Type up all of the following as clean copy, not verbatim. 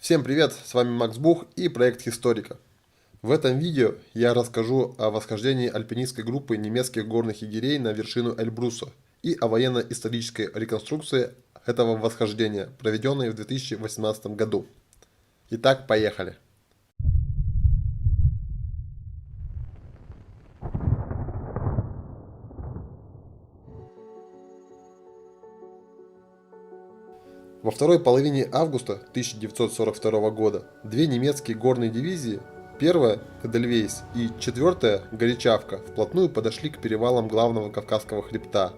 Всем привет, с вами Макс Бух и проект Historica. В этом видео я расскажу о восхождении альпинистской группы немецких горных егерей на вершину Эльбруса и о военно-исторической реконструкции этого восхождения, проведенной в 2018 году. Итак, поехали. Во второй половине августа 1942 года две немецкие горные дивизии, первая Эдельвейс и четвертая Горячавка, вплотную подошли к перевалам главного Кавказского хребта.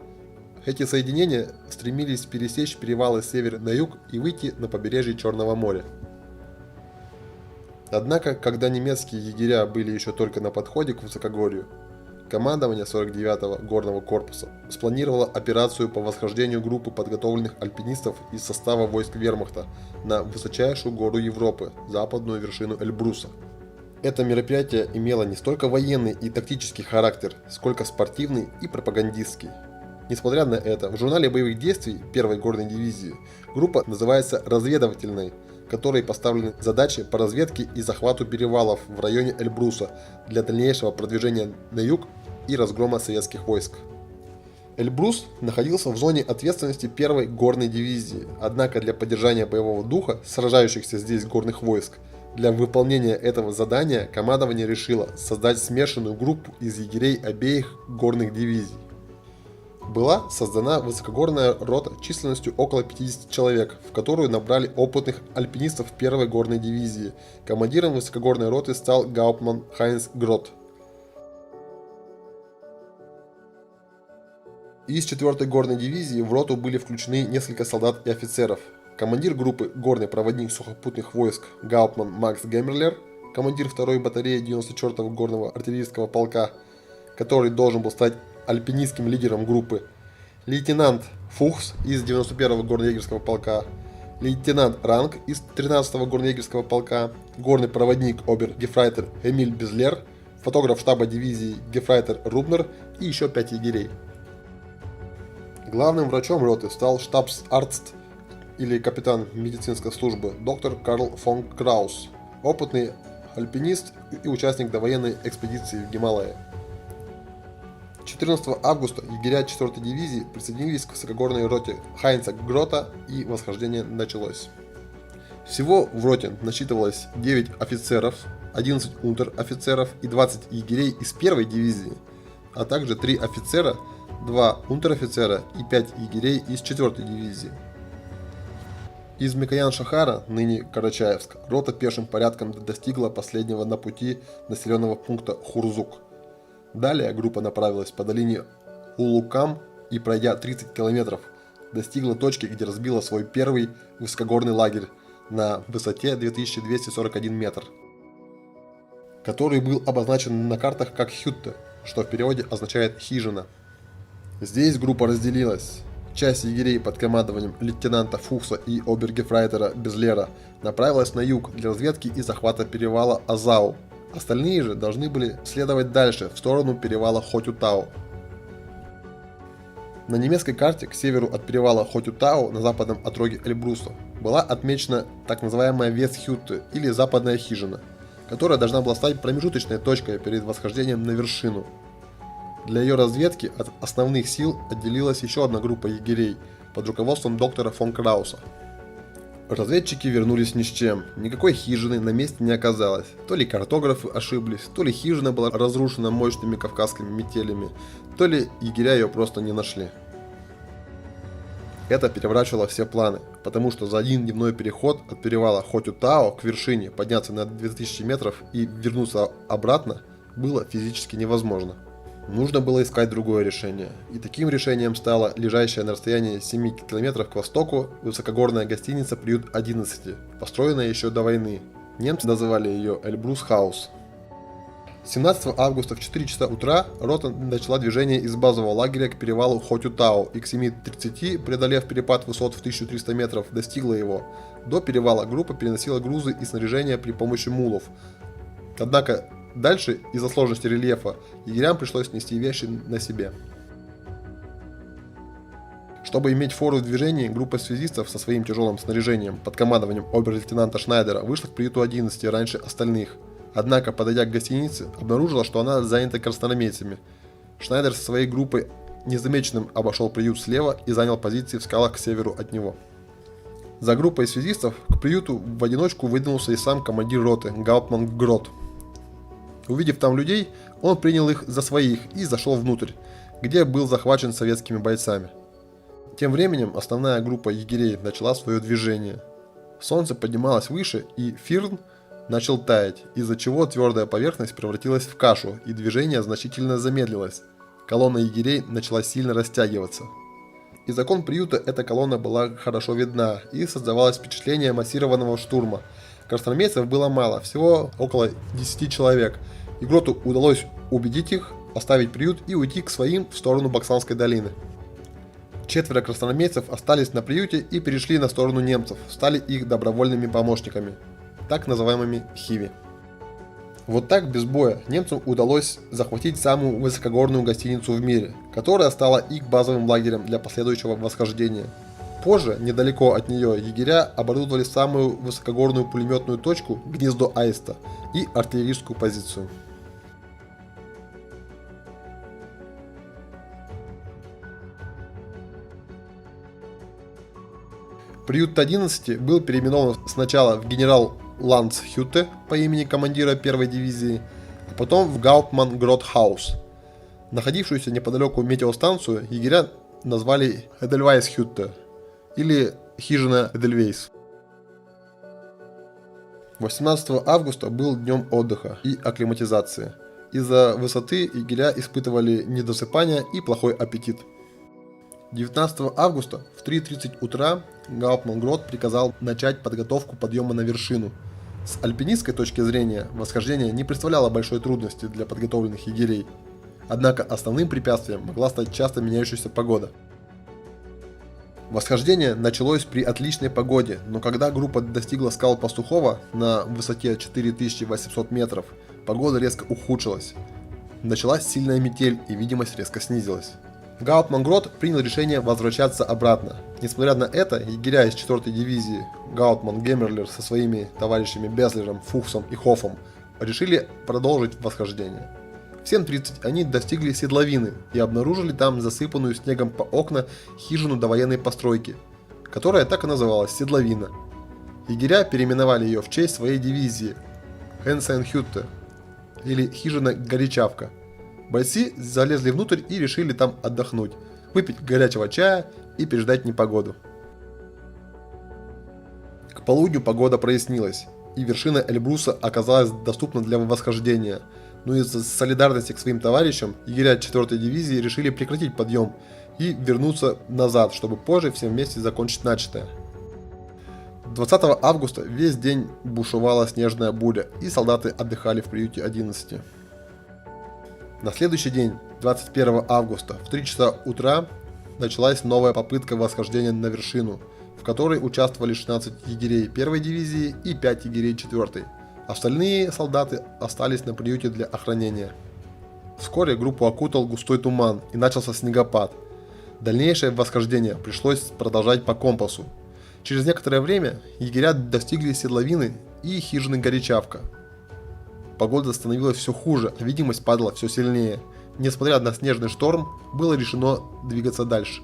Эти соединения стремились пересечь перевалы с севера на юг и выйти на побережье Черного моря. Однако, когда немецкие егеря были еще только на подходе к высокогорью, командование 49-го горного корпуса спланировало операцию по восхождению группы подготовленных альпинистов из состава войск вермахта на высочайшую гору Европы, западную вершину Эльбруса. Это мероприятие имело не столько военный и тактический характер, сколько спортивный и пропагандистский. Несмотря на это, в журнале боевых действий первой горной дивизии группа называется разведывательной, которой поставлены задачи по разведке и захвату перевалов в районе Эльбруса для дальнейшего продвижения на юг и разгрома советских войск. Эльбрус находился в зоне ответственности первой горной дивизии, однако для поддержания боевого духа сражающихся здесь горных войск, для выполнения этого задания командование решило создать смешанную группу из егерей обеих горных дивизий. Была создана высокогорная рота численностью около 50 человек, в которую набрали опытных альпинистов первой горной дивизии. Командиром высокогорной роты стал гауптман Хайнц Грот. Из 4-й горной дивизии в роту были включены несколько солдат и офицеров. Командир группы горный проводник сухопутных войск гауптман Макс Геммерлер, командир 2-й батареи 94-го горного артиллерийского полка, который должен был стать альпинистским лидером группы, лейтенант Фухс из 91-го горно-егерского полка, лейтенант Ранг из 13-го горно-егерского полка, горный проводник обер-гефрейтор Эмиль Безлер, фотограф штаба дивизии гефрейтор Рубнер и еще 5 егерей. Главным врачом роты стал штабс-арцт или капитан медицинской службы доктор Карл фон Краус, опытный альпинист и участник довоенной экспедиции в Гималаи. 14 августа егеря 4-й дивизии присоединились к высокогорной роте Хайнца Грота и восхождение началось. Всего в роте насчитывалось 9 офицеров, 11 унтер-офицеров и 20 егерей из 1-й дивизии, а также 3 офицера, 2 унтер-офицера и 5 егерей из 4-й дивизии. Из Микоян-Шахара, ныне Карачаевск, рота пешим порядком достигла последнего на пути населенного пункта Хурзук. Далее группа направилась по долине Улукам и, пройдя 30 километров, достигла точки, где разбила свой первый высокогорный лагерь на высоте 2241 метр, который был обозначен на картах как Хютте, что в переводе означает «хижина». Здесь группа разделилась. Часть егерей под командованием лейтенанта Фухса и обер-гефрейтора Безлера направилась на юг для разведки и захвата перевала Азау. Остальные же должны были следовать дальше, в сторону перевала Хотютау. На немецкой карте к северу от перевала Хотютау на западном отроге Эльбруса была отмечена так называемая Вестхютте или западная хижина, которая должна была стать промежуточной точкой перед восхождением на вершину. Для ее разведки от основных сил отделилась еще одна группа егерей под руководством доктора фон Крауса. Разведчики вернулись ни с чем, никакой хижины на месте не оказалось. То ли картографы ошиблись, то ли хижина была разрушена мощными кавказскими метелями, то ли егеря ее просто не нашли. Это переворачивало все планы, потому что за один дневной переход от перевала Хотютао к вершине подняться на 2000 метров и вернуться обратно было физически невозможно. Нужно было искать другое решение, и таким решением стала лежащая на расстоянии 7 километров к востоку высокогорная гостиница «Приют 11», построенная еще до войны. Немцы называли ее Эльбрус Хаус. 17 августа в 4 часа утра рота начала движение из базового лагеря к перевалу Хотютау и к 7:30, преодолев перепад высот в 1300 метров, достигла его. До перевала группа переносила грузы и снаряжение при помощи мулов. Однако дальше, из-за сложности рельефа, егерям пришлось нести вещи на себе. Чтобы иметь фору в движении, группа связистов со своим тяжелым снаряжением под командованием обер-лейтенанта Шнайдера вышла к приюту 11 раньше остальных. Однако, подойдя к гостинице, обнаружила, что она занята красноармейцами. Шнайдер со своей группой незамеченным обошел приют слева и занял позиции в скалах к северу от него. За группой связистов к приюту в одиночку выдвинулся и сам командир роты Гауптман Грот. Увидев там людей, он принял их за своих и зашел внутрь, где был захвачен советскими бойцами. Тем временем основная группа егерей начала свое движение. Солнце поднималось выше, и Фирн начал таять, из-за чего твердая поверхность превратилась в кашу, и движение значительно замедлилось. Колонна егерей начала сильно растягиваться. Из окон приюта эта колонна была хорошо видна, и создавалось впечатление массированного штурма. Красноармейцев было мало, всего около 10 человек, и Гроту удалось убедить их оставить приют и уйти к своим в сторону Баксанской долины. 4 красноармейцев остались на приюте и перешли на сторону немцев, стали их добровольными помощниками, так называемыми хиви. Вот так без боя немцам удалось захватить самую высокогорную гостиницу в мире, которая стала их базовым лагерем для последующего восхождения. Позже, недалеко от нее, егеря оборудовали самую высокогорную пулеметную точку «Гнездо Аиста» и артиллерийскую позицию. Приют 11 был переименован сначала в генерал-Ландсхюте по имени командира 1-й дивизии, а потом в Гауптман-Грот-хаус. Находившуюся неподалеку метеостанцию егеря назвали Эдельвейс-Хютте или хижина Эдельвейс. 18 августа был днем отдыха и акклиматизации. Из-за высоты егеря испытывали недосыпание и плохой аппетит. 19 августа в 3:30 утра Гауптман Грот приказал начать подготовку подъема на вершину. С альпинистской точки зрения восхождение не представляло большой трудности для подготовленных егерей. Однако основным препятствием могла стать часто меняющаяся погода. Восхождение началось при отличной погоде, но когда группа достигла скал Пастухова на высоте 4800 метров, погода резко ухудшилась. Началась сильная метель и видимость резко снизилась. Гауптман Грот принял решение возвращаться обратно. Несмотря на это, егеря из 4-й дивизии Гауптман Геммерлер со своими товарищами Безлером, Фухсом и Хофом решили продолжить восхождение. В 7:30 они достигли седловины и обнаружили там засыпанную снегом по окна хижину довоенной постройки, которая так и называлась Седловина. Егеря переименовали ее в честь своей дивизии Хенсенхютте или хижина Горячавка. Бойцы залезли внутрь и решили там отдохнуть, выпить горячего чая и переждать непогоду. К полудню погода прояснилась, и вершина Эльбруса оказалась доступна для восхождения, но из-за солидарности к своим товарищам егеря 4-й дивизии решили прекратить подъем и вернуться назад, чтобы позже всем вместе закончить начатое. 20 августа весь день бушевала снежная буря, и солдаты отдыхали в приюте 11. На следующий день, 21 августа, в 3 часа утра, началась новая попытка восхождения на вершину, в которой участвовали 16 егерей 1-й дивизии и 5 егерей 4-й. Остальные солдаты остались на приюте для охранения. Вскоре группу окутал густой туман и начался снегопад. Дальнейшее восхождение пришлось продолжать по компасу. Через некоторое время егеря достигли седловины и хижины Горячавка. Погода становилась все хуже, а видимость падала все сильнее. Несмотря на снежный шторм, было решено двигаться дальше.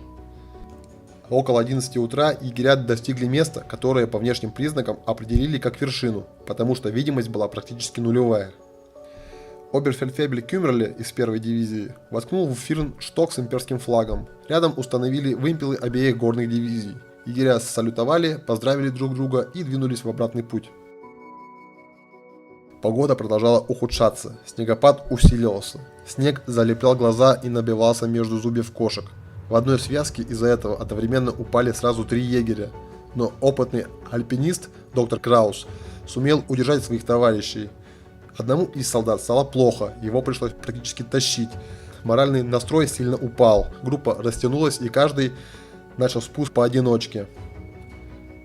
Около 11 утра егеря достигли места, которое по внешним признакам определили как вершину, потому что видимость была практически нулевая. Оберфельдфебель Кюммерле из 1-й дивизии воткнул в Фирн шток с имперским флагом. Рядом установили вымпелы обеих горных дивизий. Егеря салютовали, поздравили друг друга и двинулись в обратный путь. Погода продолжала ухудшаться, снегопад усиливался, снег залеплял глаза и набивался между зубьев кошек. В одной связке из-за этого одновременно упали сразу 3 егеря, но опытный альпинист доктор Краус сумел удержать своих товарищей. Одному из солдат стало плохо, его пришлось практически тащить. Моральный настрой сильно упал, группа растянулась и каждый начал спуск поодиночке.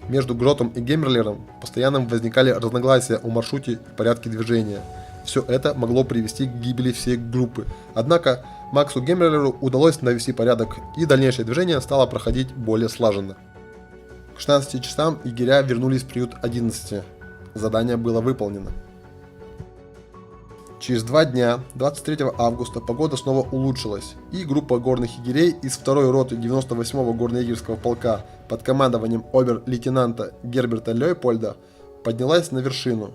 Между Гротом и Геммерлером постоянно возникали разногласия о маршруте и порядке движения. все это могло привести к гибели всей группы. Однако Максу Геммерлеру удалось навести порядок, и дальнейшее движение стало проходить более слаженно. К 16 часам егеря вернулись в приют 11. Задание было выполнено. Через 2 дня, 23 августа, погода снова улучшилась, и группа горных егерей из 2-й роты 98-го горно-егерского полка под командованием обер-лейтенанта Герберта Лейпольда поднялась на вершину.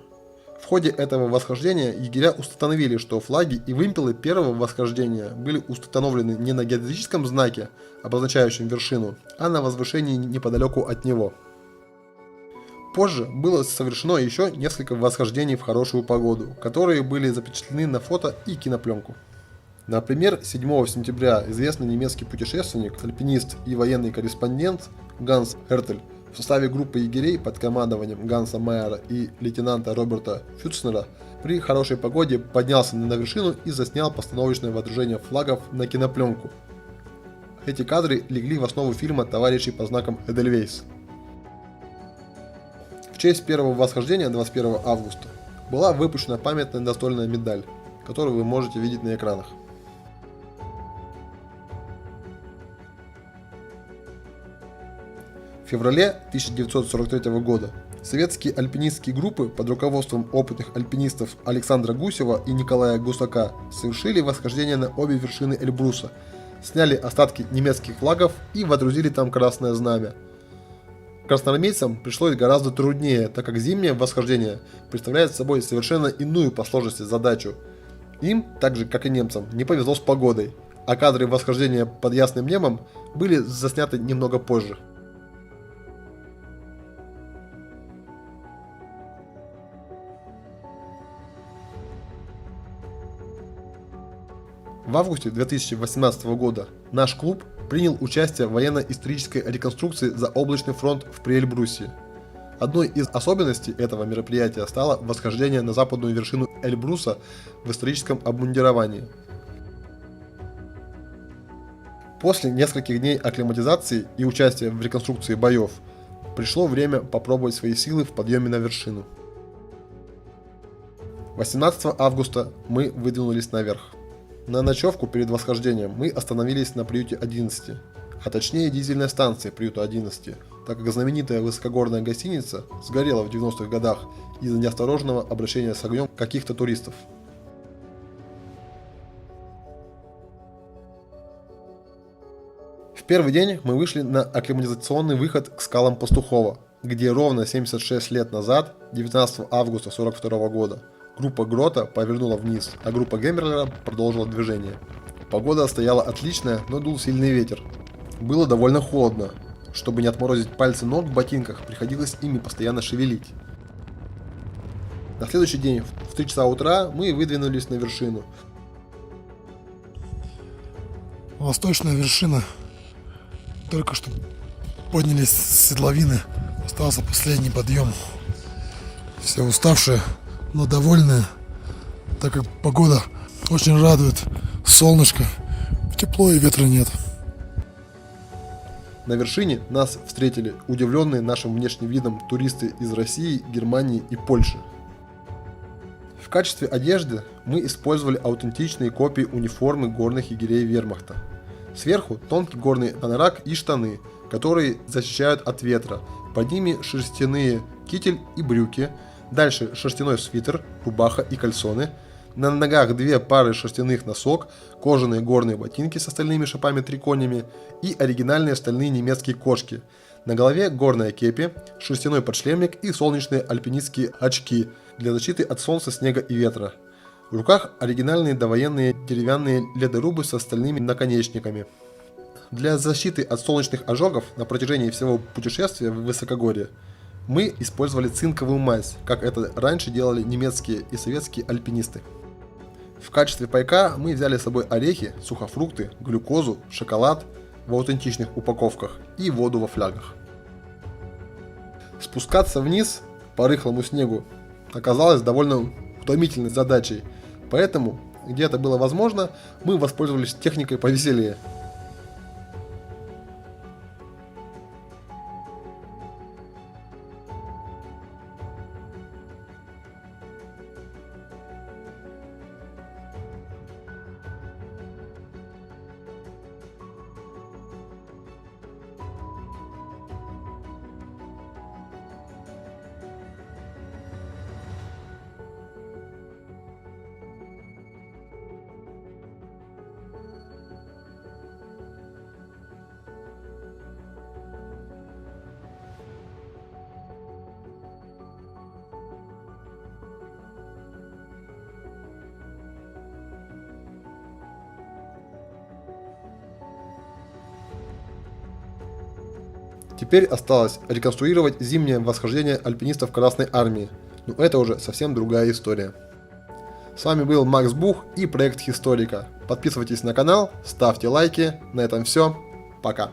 В ходе этого восхождения егеря установили, что флаги и вымпелы первого восхождения были установлены не на геодезическом знаке, обозначающем вершину, а на возвышении неподалеку от него. Позже было совершено еще несколько восхождений в хорошую погоду, которые были запечатлены на фото и кинопленку. Например, 7 сентября известный немецкий путешественник, альпинист и военный корреспондент Ганс Хертель в составе группы егерей под командованием Ганса Майера и лейтенанта Роберта Фюцнера при хорошей погоде поднялся на вершину и заснял постановочное водружение флагов на кинопленку. Эти кадры легли в основу фильма «Товарищи по знакам Эдельвейс». В честь первого восхождения 21 августа была выпущена памятная настольная медаль, которую вы можете видеть на экранах. В феврале 1943 года советские альпинистские группы под руководством опытных альпинистов Александра Гусева и Николая Гусака совершили восхождение на обе вершины Эльбруса, сняли остатки немецких флагов и водрузили там красное знамя. Красноармейцам пришлось гораздо труднее, так как зимнее восхождение представляет собой совершенно иную по сложности задачу. Им, так же как и немцам, не повезло с погодой, а кадры восхождения под ясным небом были засняты немного позже. В августе 2018 года наш клуб принял участие в военно-исторической реконструкции «Заоблачный фронт» в Приэльбрусе. Одной из особенностей этого мероприятия стало восхождение на западную вершину Эльбруса в историческом обмундировании. После нескольких дней акклиматизации и участия в реконструкции боев, пришло время попробовать свои силы в подъеме на вершину. 18 августа мы выдвинулись наверх. На ночевку перед восхождением мы остановились на приюте 11, а точнее дизельной станции приюта 11, так как знаменитая высокогорная гостиница сгорела в 90-х годах из-за неосторожного обращения с огнем каких-то туристов. В первый день мы вышли на акклиматизационный выход к скалам Пастухова, где ровно 76 лет назад, 19 августа 1942 года, группа Грота повернула вниз, а группа Геммерлера продолжила движение. Погода стояла отличная, но дул сильный ветер. Было довольно холодно. Чтобы не отморозить пальцы ног в ботинках, приходилось ими постоянно шевелить. На следующий день в 3 часа утра мы выдвинулись на вершину. Восточная вершина. Только что поднялись с седловины. Остался последний подъем. Все уставшие, но довольные, так как погода очень радует. Солнышко, тепло и ветра нет. На вершине нас встретили удивленные нашим внешним видом туристы из России, Германии и Польши. В качестве одежды мы использовали аутентичные копии униформы горных егерей вермахта. Сверху тонкий горный анорак и штаны, которые защищают от ветра. Под ними шерстяные китель и брюки. Дальше шерстяной свитер, рубаха и кальсоны. На ногах 2 пары шерстяных носок, кожаные горные ботинки с стальными шипами-триконями и оригинальные стальные немецкие кошки. На голове горная кепи, шерстяной подшлемник и солнечные альпинистские очки для защиты от солнца, снега и ветра. В руках оригинальные довоенные деревянные ледорубы со стальными наконечниками. Для защиты от солнечных ожогов на протяжении всего путешествия в высокогорье мы использовали цинковую мазь, как это раньше делали немецкие и советские альпинисты. В качестве пайка мы взяли с собой орехи, сухофрукты, глюкозу, шоколад в аутентичных упаковках и воду во флягах. Спускаться вниз по рыхлому снегу оказалось довольно утомительной задачей, поэтому, где это было возможно, мы воспользовались техникой повеселее. Теперь осталось реконструировать зимнее восхождение альпинистов Красной Армии, но это уже совсем другая история. С вами был Макс Бух и проект Хисторика. Подписывайтесь на канал, ставьте лайки. На этом все. Пока.